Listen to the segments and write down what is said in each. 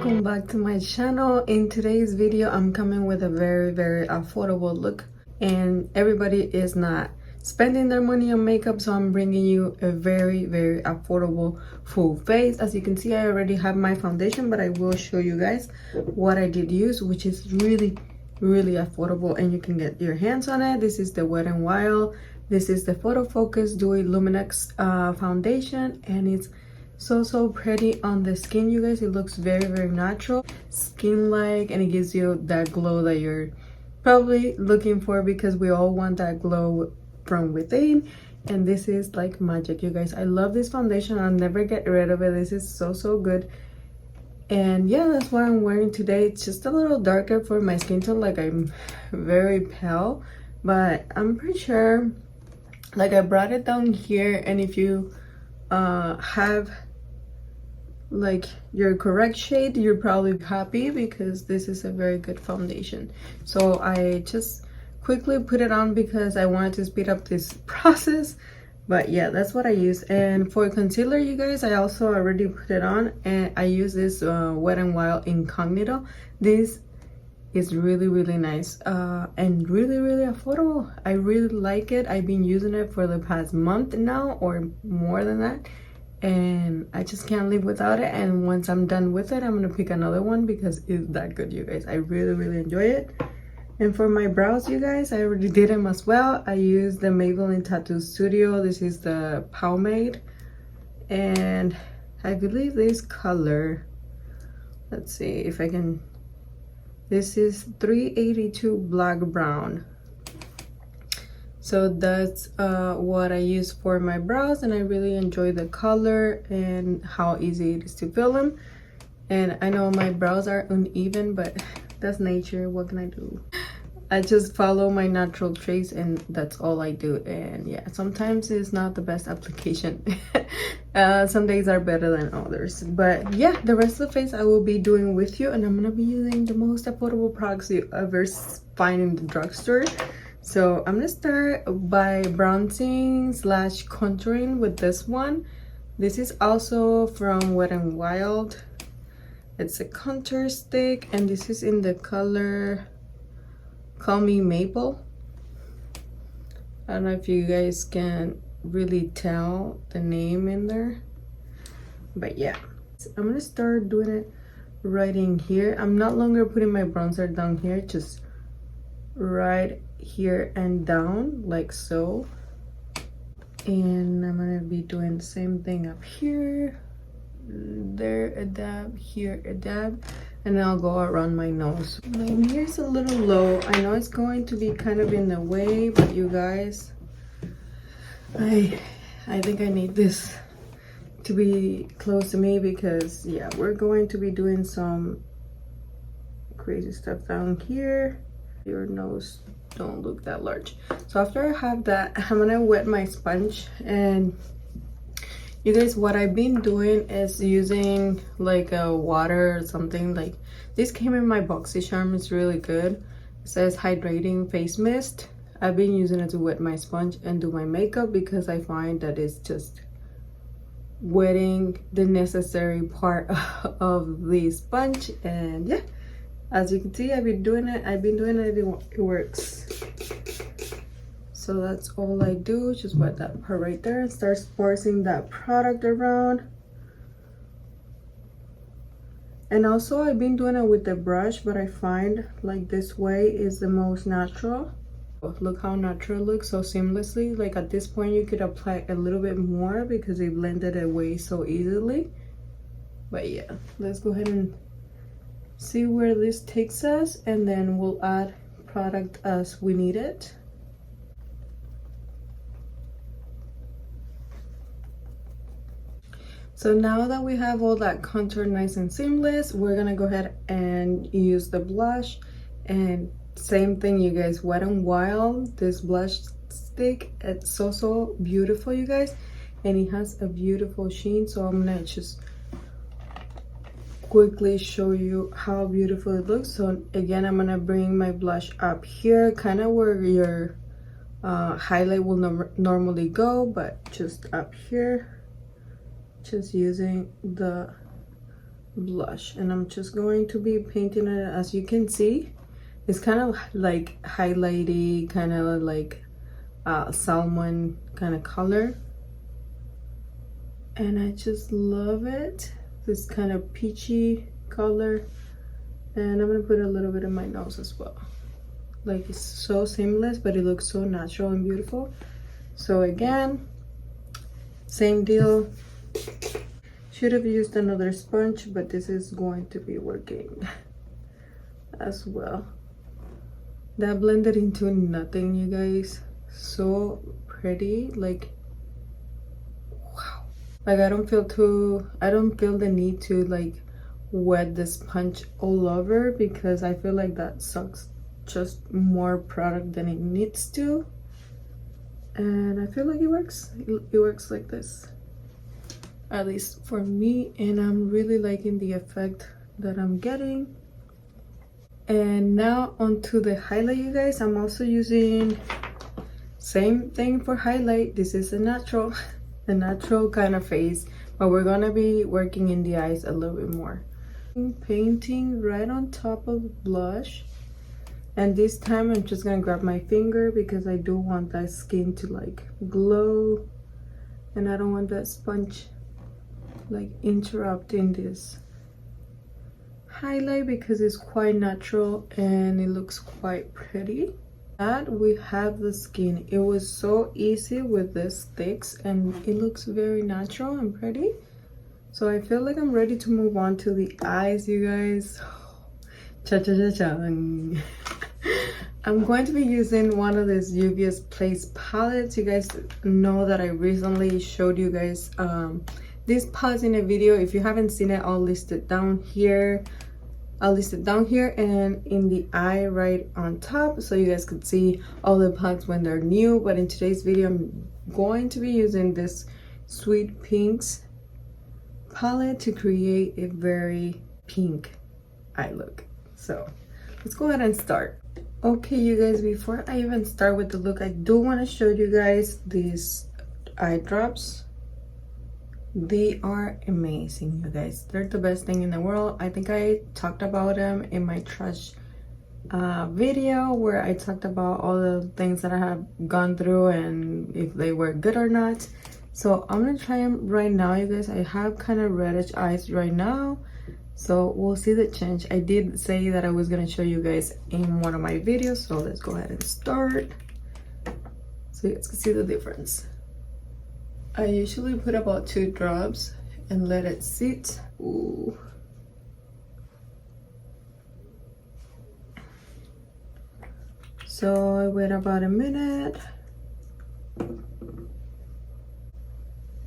welcome back to my channel. In today's video I'm coming with a very affordable look, and everybody is not spending their money on makeup, so I'm bringing you a very affordable full face. As you can see, I already have my foundation, but I will show you guys what I did use, which is really affordable and you can get your hands on it. This is the Wet n Wild. This is the Photo Focus Dewy Luminex foundation, and it's so pretty on the skin, you guys. It looks very natural, skin like, and it gives you that glow that you're probably looking for, because we all want that glow from within. And this is like magic, you guys. I love this foundation. I'll never get rid of it. This is so good. And yeah, that's what I'm wearing today. It's just a little darker for my skin tone, like I'm very pale, but I'm pretty sure, like, I brought it down here, and if you have like your correct shade, you're probably happy, because this is a very good foundation. So I just quickly put it on because I wanted to speed up this process. But yeah, that's what I use. And for concealer, you guys, I also already put it on, and I use this Wet n Wild Incognito. This is really nice and really affordable. I really like it. I've been using it for the past month now, or more than that, and I just can't live without it. And once I'm done with it, I'm gonna pick another one because it's that good, you guys. I really enjoy it. And for my brows, you guys, I already did them as well. I used the Maybelline Tattoo Studio. This is the pomade, and I believe this color, let's see if I can, this is 382 Black Brown. So that's what I use for my brows, and I really enjoy the color and how easy it is to fill them. And I know my brows are uneven, but that's nature. What can I do? I just follow my natural traits, and that's all I do. And yeah, sometimes it's not the best application. Some days are better than others. But yeah, the rest of the face I will be doing with you, and I'm gonna be using the most affordable products you ever find in the drugstore. So I'm gonna start by bronzing slash contouring with this one. This is also from Wet n Wild. It's a contour stick, and this is in the color Call Me Maple. I don't know if you guys can really tell the name in there, but yeah. So I'm gonna start doing it right in here. I'm not longer putting my bronzer down here, just right here and down, like so. And I'm gonna be doing the same thing up here, there a dab, here a dab, and then I'll go around my nose. My mirror's a little low. I know it's going to be kind of in the way, but you guys, I think I need this to be close to me, because yeah, we're going to be doing some crazy stuff down here. Your nose don't look that large. So after I have that, I'm gonna wet my sponge. And you guys, what I've been doing is using like a water or something. Like, this came in my BoxyCharm. It's really good. It says hydrating face mist. I've been using it to wet my sponge and do my makeup, because I find that it's just wetting the necessary part of the sponge. And yeah, as you can see, I've been doing it. It works. So that's all I do. Just wet that part right there and start sparseing that product around. And also, I've been doing it with the brush, but I find like this way is the most natural. Look how natural it looks, so seamlessly. Like, at this point you could apply a little bit more because it blended away so easily. But yeah, let's go ahead and see where this takes us, and then we'll add product as we need it. So now that we have all that contour nice and seamless, we're gonna go ahead and use the blush. And same thing, you guys, Wet n Wild, this blush stick, it's so beautiful, you guys, and it has a beautiful sheen. So I'm gonna just quickly show you how beautiful it looks. So again, I'm gonna bring my blush up here, kind of where your highlight will normally go, but just up here, just using the blush, and I'm just going to be painting it. As you can see, it's kind of like highlighty, kind of like salmon kind of color, and I just love it. This kind of peachy color, and I'm gonna put a little bit in my nose as well. Like, it's so seamless, but it looks so natural and beautiful. So again, same deal. Should have used another sponge, but this is going to be working as well. That blended into nothing, you guys. So pretty. Like, wow. Like, I don't feel the need to like wet the sponge all over, because I feel like that sucks just more product than it needs to. And I feel like it works. It works like this, at least for me, and I'm really liking the effect that I'm getting. And now onto the highlight, you guys. I'm also using same thing for highlight. This is a natural kind of face, but we're gonna be working in the eyes a little bit more. Painting right on top of blush, and this time I'm just gonna grab my finger because I do want that skin to like glow, and I don't want that sponge like interrupting this highlight, because it's quite natural and it looks quite pretty. That we have the skin. It was so easy with the sticks, and it looks very natural and pretty. So I feel like I'm ready to move on to the eyes, you guys. Cha-cha-cha-cha. I'm going to be using one of these Juvia's Place palettes. You guys know that I recently showed you guys this palette in a video. If you haven't seen it, I'll list it down here. I'll list it down here and in the eye right on top, so you guys could see all the palettes when they're new. But in today's video, I'm going to be using this Sweet Pinks palette to create a very pink eye look. So let's go ahead and start. Okay, you guys, before I even start with the look, I do want to show you guys these eye drops. They are amazing, you guys. They're the best thing in the world. I think I talked about them in my trash video, where I talked about all the things that I have gone through and if they were good or not. So I'm gonna try them right now, you guys. I have kind of reddish eyes right now, so we'll see the change. I did say that I was gonna show you guys in one of my videos, so let's go ahead and start so you guys can see the difference. I usually put about 2 drops and let it sit. Ooh. So I wait about a minute,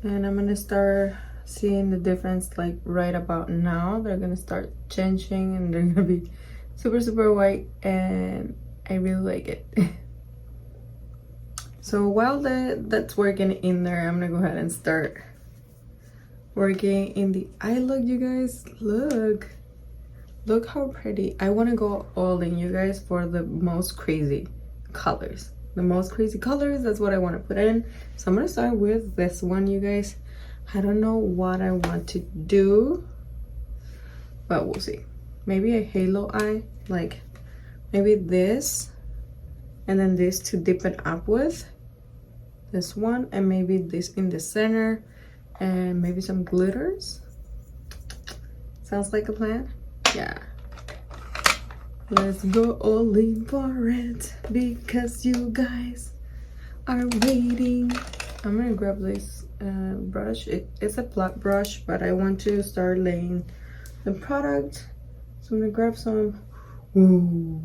and I'm gonna start seeing the difference like right about now. They're gonna start changing and they're gonna be super white, and I really like it. So while that's working in there, I'm gonna go ahead and start working in the eye look, you guys. Look how pretty. I want to go all in, you guys, for the most crazy colors. That's what I want to put in. So I'm gonna start with this one, you guys. I don't know what I want to do, but we'll see. Maybe a halo eye, like maybe this, and then this to dip it up with. This one, and maybe this in the center, and maybe some glitters. Sounds like a plan? Yeah. Let's go all in for it, because you guys are waiting. I'm gonna grab this brush. It's a flat brush, but I want to start laying the product. So I'm gonna grab some. Ooh.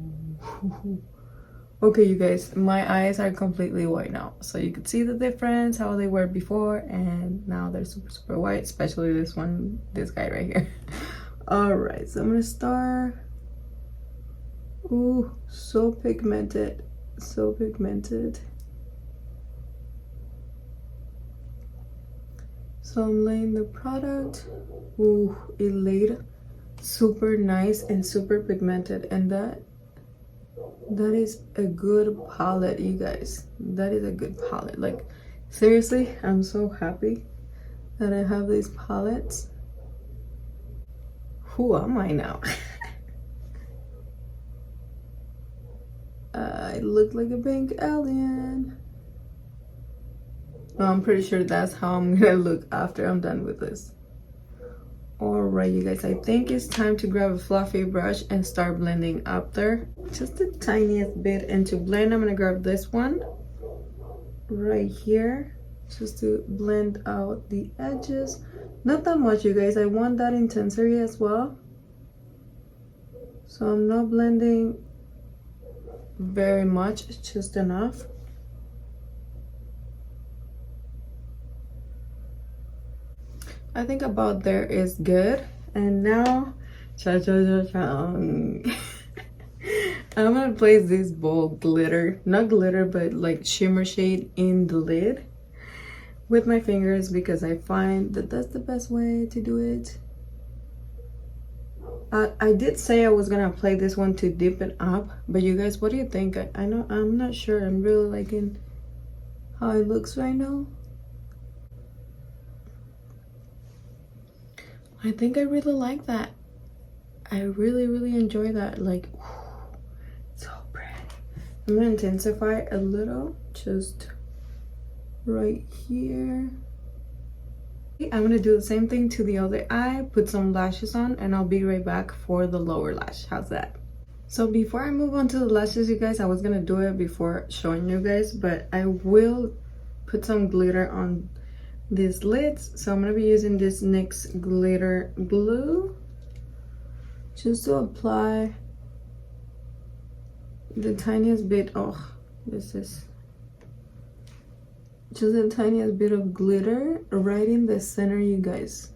Okay, you guys, my eyes are completely white now, so you could see the difference, how they were before and now they're super white, especially this guy right here. All right, so I'm gonna start. Ooh, so pigmented. So I'm laying the product. Ooh, it laid super nice and super pigmented, and that is a good palette, you guys. That is a good palette. Like, seriously, I'm so happy that I have these palettes. Who am I now? I look like a pink alien. No, I'm pretty sure that's how I'm gonna look after I'm done with this. Alright, you guys, I think it's time to grab a fluffy brush and start blending up there. Just the tiniest bit. And to blend, I'm gonna grab this one right here just to blend out the edges. Not that much, you guys. I want that intensity as well. So I'm not blending very much, it's just enough. I think about there is good. And now, I'm gonna place this bold glitter, not glitter, but like shimmer shade in the lid with my fingers, because I find that that's the best way to do it. I did say I was gonna apply this one to dip it up, but you guys, what do you think? I know, I'm not sure. I'm really liking how it looks right now. I think I really like that. I really enjoy that. Like, so pretty. I'm gonna intensify a little, just right here. I'm gonna do the same thing to the other eye, put some lashes on, and I'll be right back for the lower lash. How's that? So before I move on to the lashes, you guys, I was gonna do it before showing you guys, but I will put some glitter on these lids. So I'm gonna be using this NYX glitter glue just to apply the tiniest bit. Oh, this is just the tiniest bit of glitter right in the center, you guys.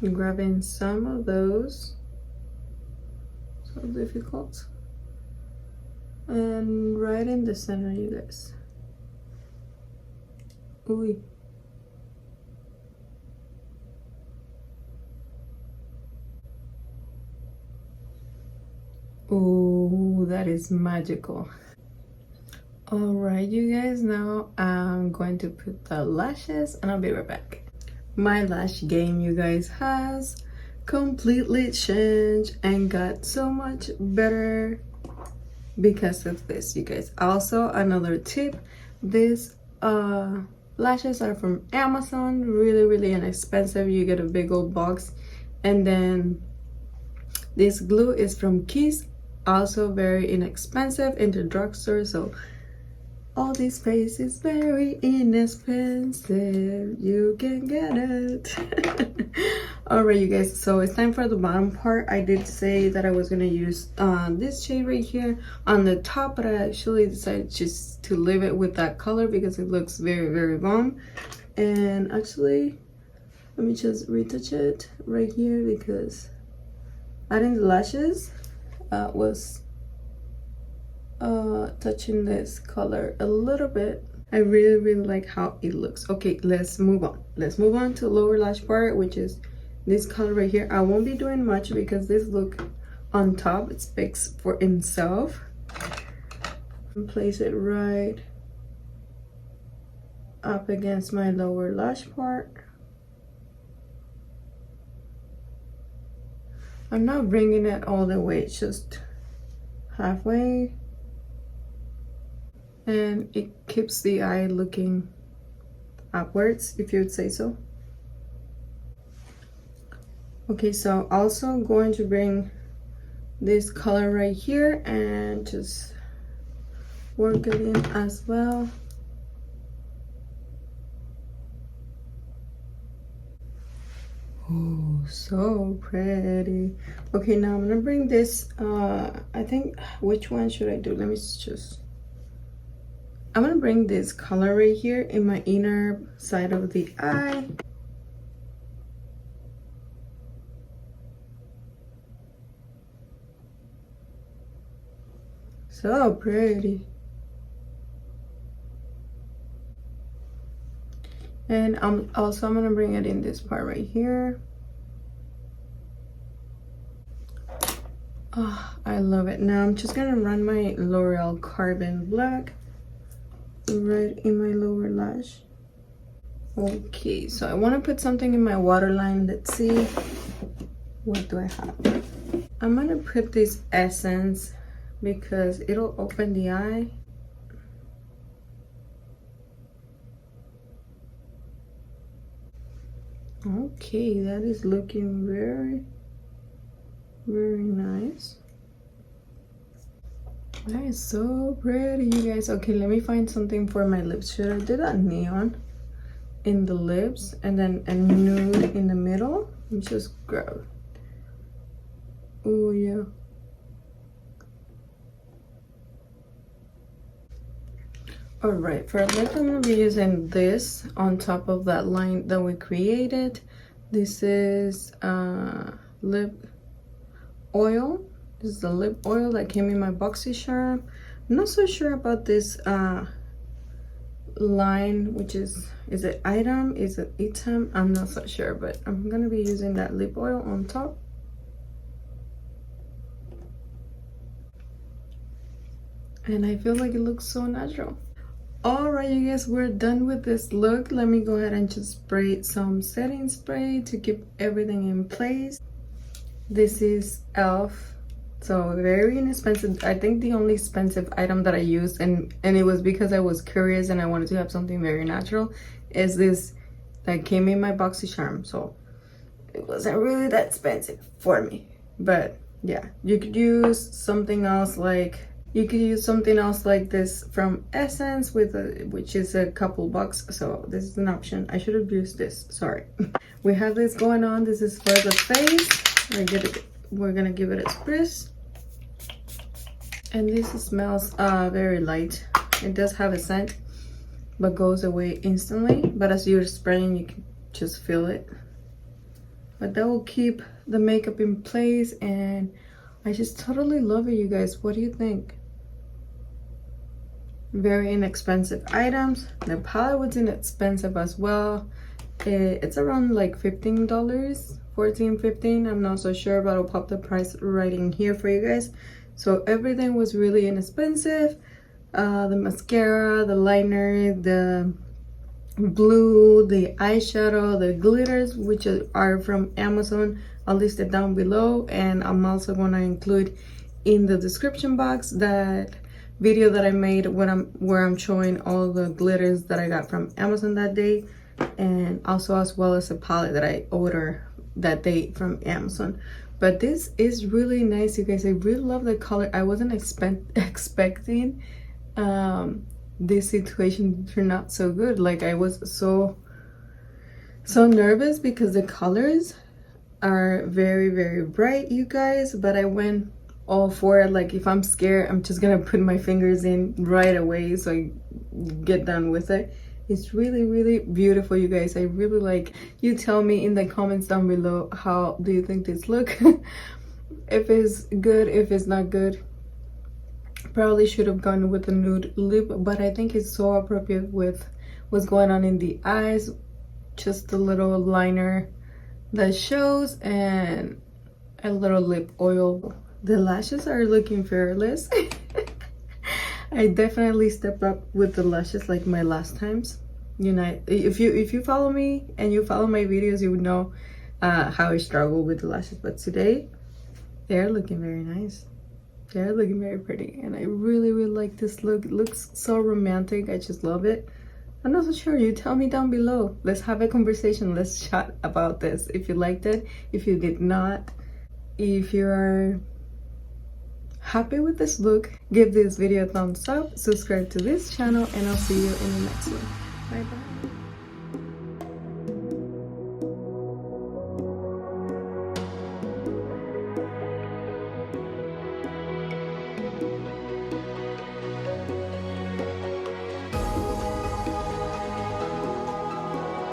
I'm grabbing some of those. So difficult. And right in the center, you guys. Ooh. Ooh, that is magical. Alright, you guys, now I'm going to put the lashes and I'll be right back. My lash game, you guys, has completely changed and got so much better because of this, you guys. Also, another tip, these lashes are from Amazon, really inexpensive. You get a big old box. And then this glue is from Kiss, also very inexpensive in the drugstore. So all this space is very inexpensive, you can get it. Alright, you guys, so it's time for the bottom part. I did say that I was gonna use this shade right here on the top, but I actually decided just to leave it with that color because it looks very bomb. And actually, let me just retouch it right here because adding the lashes was touching this color a little bit. I really like how it looks. Okay, let's move on. Let's move on to the lower lash part, which is this color right here. I won't be doing much because this look on top, it speaks for itself. And place it right up against my lower lash part. I'm not bringing it all the way, just halfway. And it keeps the eye looking upwards, if you would say so. Okay, so also going to bring this color right here and just work it in as well. Oh, so pretty. Okay, now I'm gonna bring this, I think, which one should I do? Let me just, I'm gonna bring this color right here in my inner side of the eye. So pretty. And I'm gonna bring it in this part right here. Oh, I love it. Now I'm just gonna run my L'Oreal Carbon Black right in my lower lash. Okay, so I want to put something in my waterline. Let's see. What do I have? I'm gonna put this essence because it'll open the eye. Okay, that is looking very, very nice. That is so pretty, you guys. Okay, let me find something for my lips. Should I do that neon in the lips and then a nude in the middle? Let me just grab. Oh yeah. All right, for lip, I'm gonna be using this on top of that line that we created. This is lip oil. This is the lip oil that came in my boxy charm. I'm not so sure about this line, which is it item? Is it item? I'm not so sure, but I'm gonna be using that lip oil on top. And I feel like it looks so natural. All right, you guys, we're done with this look. Let me go ahead and just spray some setting spray to keep everything in place. This is e.l.f. So very inexpensive. I think the only expensive item that I used, and it was because I was curious and I wanted to have something very natural, is this that came in my boxy charm. So it wasn't really that expensive for me. But yeah, you could use something else like this from Essence which is a couple bucks. So this is an option. I should have used this, sorry. We have this going on. This is for the face. We're gonna give it a spritz. And this smells very light. It does have a scent, but goes away instantly. But as you're spraying, you can just feel it. But that will keep the makeup in place, and I just totally love it, you guys. What do you think? Very inexpensive items. The palette was inexpensive as well. It's around like $15, $14, $15. I'm not so sure, but I'll pop the price right in here for you guys. So everything was really inexpensive. The mascara, the liner, the blue, the eyeshadow, the glitters, which are from Amazon. I'll list it down below, and I'm also gonna include in the description box that video that I made where I'm showing all the glitters that I got from Amazon that day, and also as well as a palette that I ordered that day from Amazon. But this is really nice, you guys. I really love the color. I wasn't expecting this situation to turn out so good. Like, I was so nervous because the colors are very, very bright, you guys, but I went all for it. Like, if I'm scared, I'm just gonna put my fingers in right away so I get done with it. It's really, really beautiful, you guys. I really like. You tell me in the comments down below, how do you think this look? If it's good, if it's not good. Probably should have gone with a nude lip, but I think it's so appropriate with what's going on in the eyes. Just a little liner that shows and a little lip oil. The lashes are looking fearless. I definitely step up with the lashes like my last times. You know, if you follow me and you follow my videos, you would know how I struggle with the lashes. But today, they're looking very nice. They're looking very pretty, and I really, really like this look. It looks so romantic. I just love it. I'm not so sure. You tell me down below. Let's have a conversation. Let's chat about this. If you liked it, if you did not, if you're happy with this look, give this video a thumbs up, subscribe to this channel, and I'll see you in the next one. Bye bye.